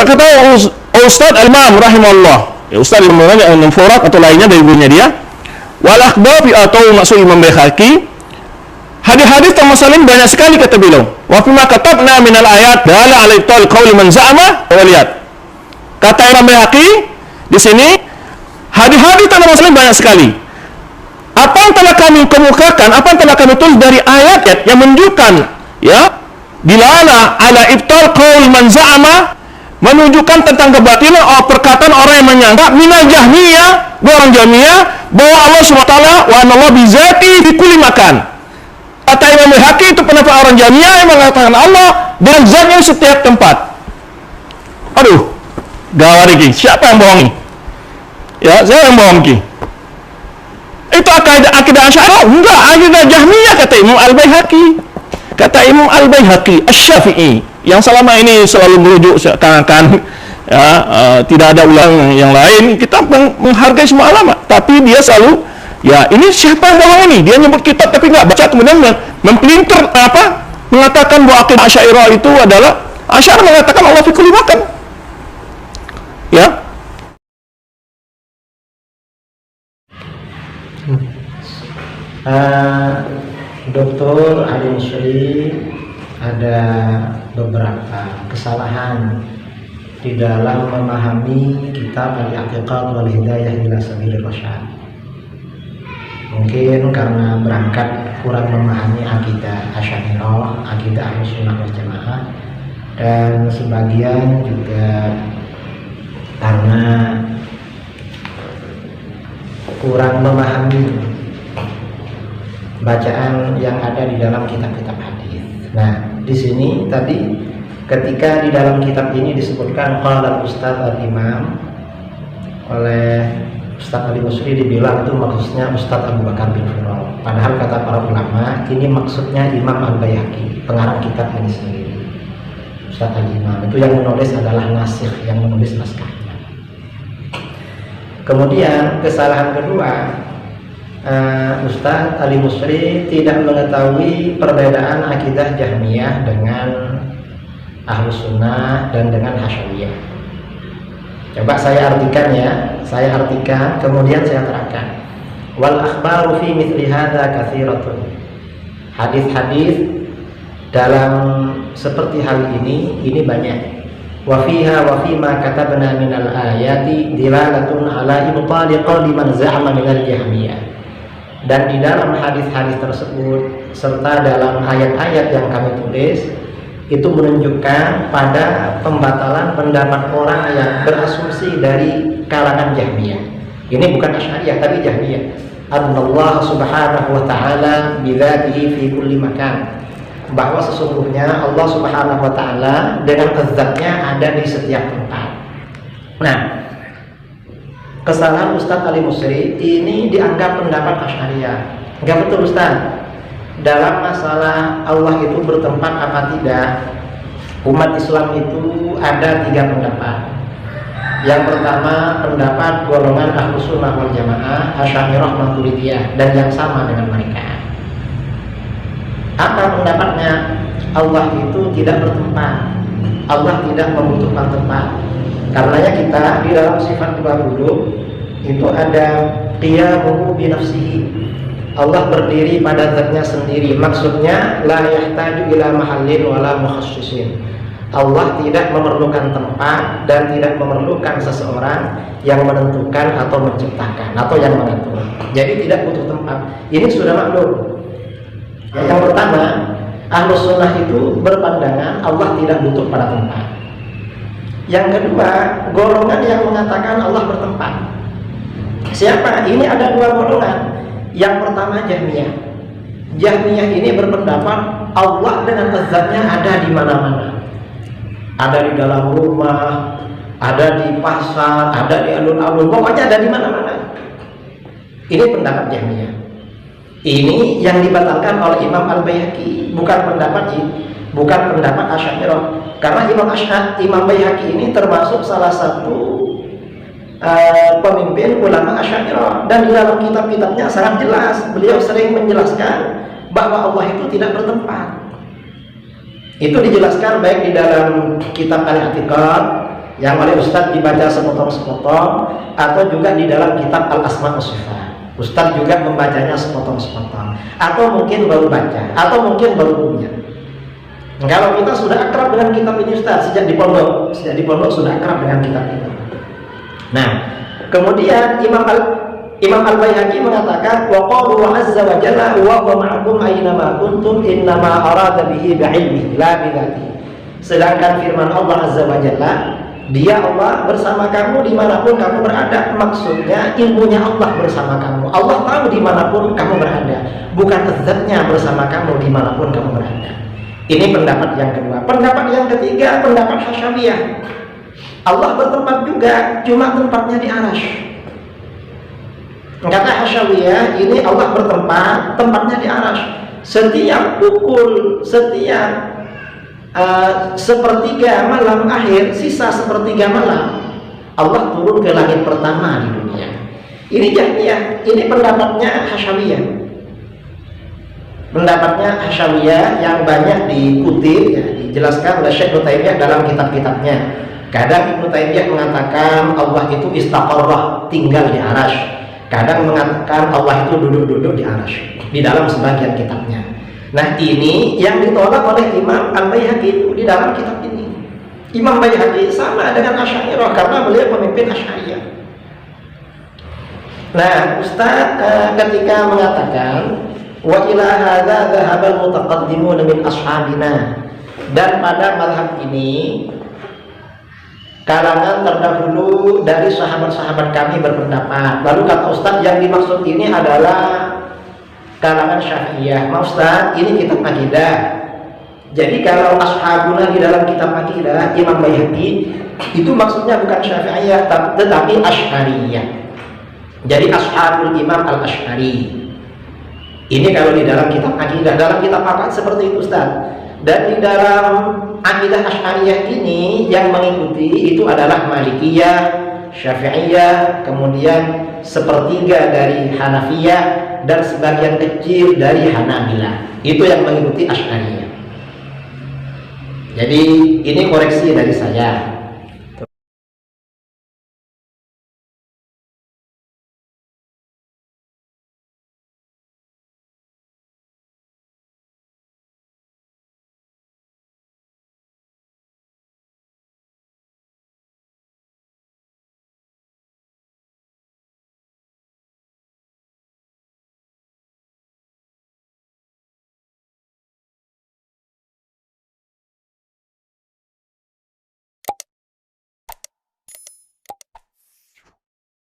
Berkata Ustaz Al-Imam rahimahullah, ya Ustaz Al-Imam Furat atau lainnya dari gurunya dia, wal akhbar atau maksud Imam Baihaqi, hadis-hadis tentang masalah ini banyak sekali kata beliau. Wa fi ma katabna minal ayat dala ala ibtal qauli man za'ama wa lihat. Kata Imam Baihaqi di sini, hadis-hadis tentang masalah ini banyak sekali. Apa yang telah kami kemukakan, apa yang telah kami tulis dari ayat yang menunjukkan, ya, dilala ala ibtal qaul man za'ama, menunjukkan tentang kebatilan perkataan orang yang menyangka minal jahmiyah, orang jahmiyah, bahwa Allah SWT wa anallahu bizati fi kulli makan. Kata Imam Baihaqi itu pendapat orang jahmiyah yang mengatakan Allah dan zatnya di setiap tempat. Aduh, gawat ini. Siapa yang bohong ini? Ya, saya yang bohong ini. Itu akidah Asy'ariyah? Enggak, akidah Jahmiyah kata Imam Al-Baihaqi. Kata Imam Al-Baihaqi Asy-Syafi'i yang selama ini selalu merujuk seakan-akan ya, tidak ada ulang yang lain, kita menghargai semua ulama, tapi dia selalu, ya ini siapa yang bohong ini? Dia nyebut kitab tapi nggak baca, kemudian mempelintir mengatakan bahwa akidah Asy'ariyah itu adalah Asy'ariyah mengatakan Allah fi kulli makan. Ya. Dr. Ali Musyri ada beberapa kesalahan di dalam memahami kitab Al-I'tiqad wal Hidayah ila Sabilir Rasyad. Mungkin karena berangkat kurang memahami akidah Asy'ariyah, akidah Ahlussunnah wal Jamaah, dan sebagian juga karena kurang memahami bacaan yang ada di dalam kitab-kitab hadis. Nah, di sini tadi ketika di dalam kitab ini disebutkan qala Ustaz Al-Imam oleh Ustaz Ali Musyri, dibilang itu maksudnya Ustaz Abu Bakar bin Fural. Padahal kata para ulama ini maksudnya Imam Al-Baihaqi, pengarang kitab ini sendiri. Ustaz Al-Imam itu yang menulis adalah nasikh, yang menulis naskahnya. Kemudian kesalahan kedua, Ustaz Ali Musyri tidak mengetahui perbedaan akidah Jahmiyah dengan Ahlus Sunnah dan dengan Hasyawiyah. Coba saya artikan ya, saya artikan kemudian saya terangkan. Wal akhbaru fi mithli hadza katsiratun. Hadis-hadis dalam seperti hal ini banyak. Wa fiha wa fi ma katabna minal ayati dilalatun ala ibtali qawli man za'ama minal Jahmiyah. Dan di dalam hadis-hadis tersebut serta dalam ayat-ayat yang kami tulis itu menunjukkan pada pembatalan pendapat orang yang berasumsi dari kalangan Jahmiyah. Ini bukan Asy'ariyah tapi Jahmiyah. Allah Subhanahu wa taala bidzatihi fi kulli makan. Bahwa sesungguhnya Allah Subhanahu wa taala dengan zat-Nya ada di setiap tempat. Nah, kesalahan Ustaz Ali Musyri ini dianggap pendapat Asy'ariyah. Enggak betul Ustaz. Dalam masalah Allah itu bertempat apa tidak, umat Islam itu ada 3 pendapat. Yang pertama pendapat golongan Ahlus Sunnah wal Jamaah, Asy'ariyah Maturidiyah, dan yang sama dengan mereka. Apa pendapatnya? Allah itu tidak bertempat, Allah tidak membutuhkan tempat. Karenanya kita di dalam sifat 20 itu ada qiyamuhu bi nafsihi. Allah berdiri pada zatnya sendiri. Maksudnya la yahtaju ila mahallin wala mukhassisin. Allah tidak memerlukan tempat dan tidak memerlukan seseorang yang menentukan atau menciptakan atau yang mengatur. Jadi tidak butuh tempat. Ini sudah maklum. Yang pertama, Ahlus Sunnah itu berpandangan Allah tidak butuh pada tempat. Yang kedua, golongan yang mengatakan Allah bertempat. Siapa? Ini ada 2 golongan. Yang pertama Jahmiyah. Jahmiyah ini berpendapat Allah dengan zat-Nya ada di mana-mana. Ada di dalam rumah, ada di pasar, ada di alun-alun, pokoknya ada di mana-mana. Ini pendapat Jahmiyah. Ini yang dibatalkan oleh Imam Al-Baihaqi, bukan pendapat Asy'ariyah. Karena Imam Baihaqi ini termasuk salah satu pemimpin ulama Asy'ariyah, dan di dalam kitab-kitabnya sangat jelas beliau sering menjelaskan bahwa Allah itu tidak bertempat. Itu dijelaskan baik di dalam kitab Al-I'tiqad yang oleh Ustadz dibaca sepotong-sepotong, atau juga di dalam kitab Al-Asma' wa Sifat. Ustadz juga membacanya sepotong-sepotong, atau mungkin baru baca, atau mungkin baru punya. Kalau kita sudah akrab dengan kitab ini Ustadz, sejak di pondok sudah akrab dengan kitab ini. Nah, kemudian Imam Al-Baihaqi mengatakan, wa qalu azza wa jalla wa huwa ma'akum aina ma kuntum innama arada bihi bi'ilmihi la bidzatihi. Sedangkan firman Allah azza wa jalla, Dia Allah bersama kamu dimanapun kamu berada. Maksudnya ilmunya Allah bersama kamu. Allah tahu dimanapun kamu berada, bukan zatnya bersama kamu dimanapun kamu berada. Ini pendapat yang kedua. Pendapat yang ketiga, pendapat Hasyawiyah. Allah bertempat juga, cuma tempatnya di Arsy. Kata Hasyawiyah, ini Allah bertempat, tempatnya di Arsy. Setiap pukul, setiap sepertiga malam akhir, sisa sepertiga malam, Allah turun ke langit pertama di dunia. Ini Jahmiyah, ini pendapatnya Hasyawiyah. Pendapatnya Hasyawiyah yang banyak dikutip, ya, dijelaskan oleh Syekh Ibnu Taimiyah dalam kitab-kitabnya. Kadang Ibnu Taimiyah mengatakan Allah itu istaqarrah, tinggal di Arsy. Kadang mengatakan Allah itu duduk-duduk di Arsy, di dalam sebagian kitabnya. Nah, ini yang ditolak oleh Imam Al-Baihaqi itu di dalam kitab ini. Imam Baihaqi sama dengan Asy'ariyah karena beliau pemimpin Asy'ariyah. Nah, Ustaz ketika mengatakan wa ila hadza dhahaba al-mutaqaddimun min ashabina, dan pada mazhab ini kalangan terdahulu dari sahabat-sahabat kami berpendapat. Lalu kata Ustaz, yang dimaksud ini adalah kalangan Syafi'iyah. Maaf Ustaz, ini kitab akidah. Jadi kalau ashabuna di dalam kitab akidah Imam Baihaqi itu maksudnya bukan Syafi'iyah tetapi Asy'ariyah. Jadi ashabul Imam Al-Asy'ari. Ini kalau di dalam kitab akidah. Dalam kitab apa seperti itu Ustaz? Dan di dalam akidah Asy'ariyah ini yang mengikuti itu adalah Malikiyah, Syafi'iyah, kemudian sepertiga dari Hanafiyah, dan sebagian kecil dari Hanabilah. Itu yang mengikuti Asy'ariyah. Jadi ini koreksi dari saya.